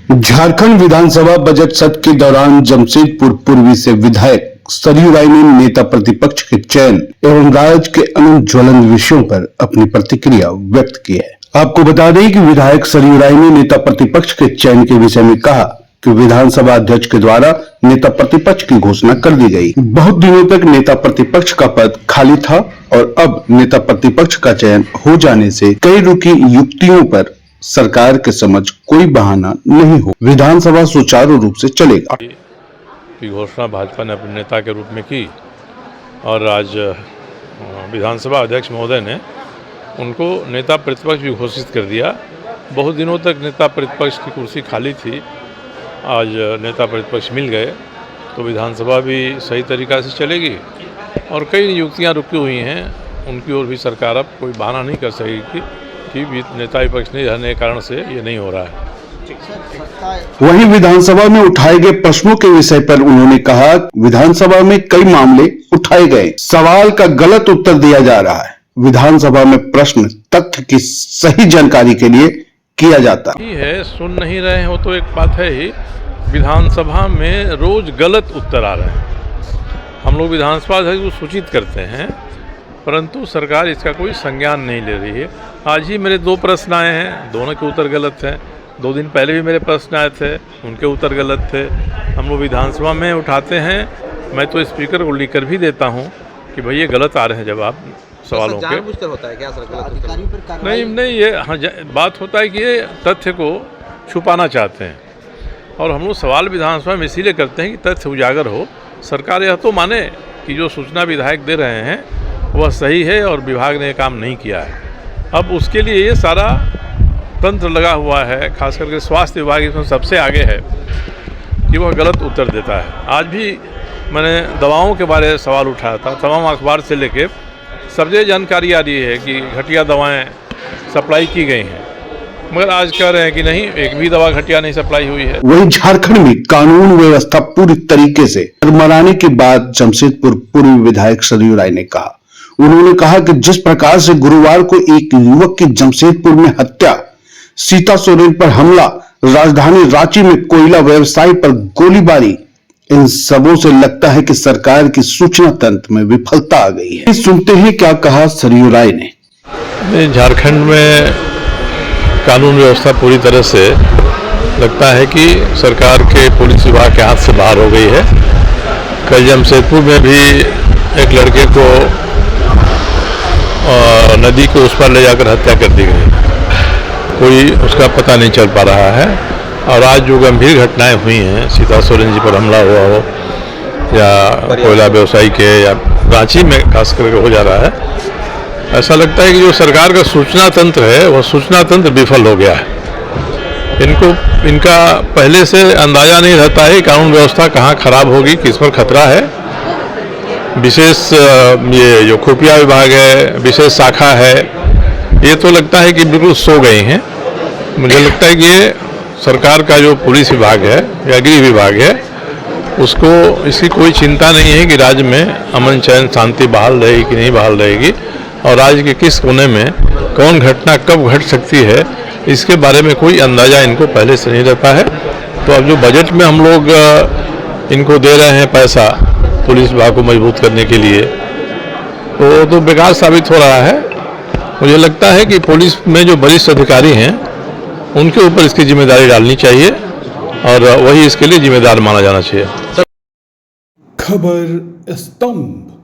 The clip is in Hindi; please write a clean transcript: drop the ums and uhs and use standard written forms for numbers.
झारखंड विधानसभा बजट सत्र के दौरान जमशेदपुर पूर्वी से विधायक सरयू राय ने नेता प्रतिपक्ष के चयन एवं राज्य के अन्य ज्वलंत विषयों पर अपनी प्रतिक्रिया व्यक्त की है। आपको बता दें कि विधायक सरयू राय ने नेता प्रतिपक्ष के चयन के विषय में कहा कि विधानसभा अध्यक्ष के द्वारा नेता प्रतिपक्ष की घोषणा कर दी गई। बहुत दिनों तक नेता प्रतिपक्ष का पद खाली था और अब नेता प्रतिपक्ष का चयन हो जाने से कई रुकी युक्तियों पर सरकार के समझ कोई बहाना नहीं हो, विधानसभा सुचारू रूप से चलेगा। की घोषणा भाजपा ने अपने नेता के रूप में की और आज विधानसभा अध्यक्ष महोदय ने उनको नेता प्रतिपक्ष भी घोषित कर दिया। बहुत दिनों तक नेता प्रतिपक्ष की कुर्सी खाली थी, आज नेता प्रतिपक्ष मिल गए तो विधानसभा भी सही तरीक़ा से चलेगी और कई नियुक्तियां रुकी हुई हैं, उनकी ओर भी सरकार अब कोई बहाना नहीं कर सकेगी कि नेता विपक्ष नहीं रहने के कारण से ये नहीं हो रहा है। वहीं विधानसभा में उठाए गए प्रश्नों के विषय पर उन्होंने कहा, विधानसभा में कई मामले उठाए गए, सवाल का गलत उत्तर दिया जा रहा है। विधानसभा में प्रश्न तथ्य की सही जानकारी के लिए किया जाता है। सुन नहीं रहे हो तो एक बात है ही, विधानसभा में रोज गलत उत्तर आ रहे हैं। हम लोग विधानसभा अध्यक्ष को सूचित करते हैं परंतु सरकार इसका कोई संज्ञान नहीं ले रही है। आज ही मेरे 2 प्रश्न आए हैं, दोनों के उत्तर गलत हैं। 2 दिन पहले भी मेरे प्रश्न आए थे, उनके उत्तर गलत थे। हम लोग विधानसभा में उठाते हैं, मैं तो स्पीकर को लिख कर भी देता हूं कि भाई ये गलत आ रहे हैं जवाब सवालों के। होता है क्या सर गलत? नहीं ये हाँ बात होता है कि ये तथ्य को छुपाना चाहते हैं और हम लोग सवाल विधानसभा में इसीलिए करते हैं कि तथ्य उजागर हो, सरकार यह तो माने कि जो सूचना विधायक दे रहे हैं वह सही है और विभाग ने काम नहीं किया है। अब उसके लिए ये सारा तंत्र लगा हुआ है, खास करके स्वास्थ्य विभाग इसमें सबसे आगे है कि वह गलत उत्तर देता है। आज भी मैंने दवाओं के बारे में सवाल उठाया था, तमाम अखबार से लेके सब जगह जानकारी आ रही है कि घटिया दवाएं सप्लाई की गई हैं, मगर आज कह रहे हैं कि नहीं, एक भी दवा घटिया नहीं सप्लाई हुई है। वहीं झारखंड में कानून व्यवस्था पूरी तरीके से डगमगाने के बाद जमशेदपुर पूर्व विधायक सरयू राय ने कहा, उन्होंने कहा कि जिस प्रकार से गुरुवार को एक युवक की जमशेदपुर में हत्या, सीता सोरेन पर हमला, राजधानी रांची में कोयला व्यवसायी पर गोलीबारी, इन सबों से लगता है कि सरकार की सूचना तंत्र में विफलता आ गई है। सुनते हैं क्या कहा सरयू राय ने। झारखंड में कानून व्यवस्था पूरी तरह से लगता है कि सरकार के पुलिस विभाग के हाथ से बाहर हो गई है। कल जमशेदपुर में भी एक लड़के को नदी के उस पर ले जाकर हत्या कर दी गई, कोई उसका पता नहीं चल पा रहा है। और आज जो गंभीर घटनाएं हुई हैं, सीता सोरेन जी पर हमला हुआ हो या कोयला व्यवसायी के या रांची में खास करके हो जा रहा है, ऐसा लगता है कि जो सरकार का सूचना तंत्र है वह सूचना तंत्र विफल हो गया है। इनका पहले से अंदाजा नहीं रहता है कानून व्यवस्था कहाँ खराब होगी, किस पर खतरा है। विशेष ये जो खुफिया विभाग है, विशेष शाखा है, ये तो लगता है कि बिल्कुल सो गई हैं। मुझे लगता है कि ये सरकार का जो पुलिस विभाग है या गृह विभाग है, उसको इसकी कोई चिंता नहीं है कि राज्य में अमन चैन शांति बहाल रहेगी कि नहीं बहाल रहेगी और राज्य के किस कोने में कौन घटना कब घट सकती है, इसके बारे में कोई अंदाजा इनको पहले से नहीं रहता है। तो अब जो बजट में हम लोग इनको दे रहे हैं पैसा पुलिस विभाग को मजबूत करने के लिए, तो बेकार साबित हो रहा है। मुझे लगता है कि पुलिस में जो वरिष्ठ अधिकारी हैं उनके ऊपर इसकी जिम्मेदारी डालनी चाहिए और वही इसके लिए जिम्मेदार माना जाना चाहिए। खबर स्तंभ।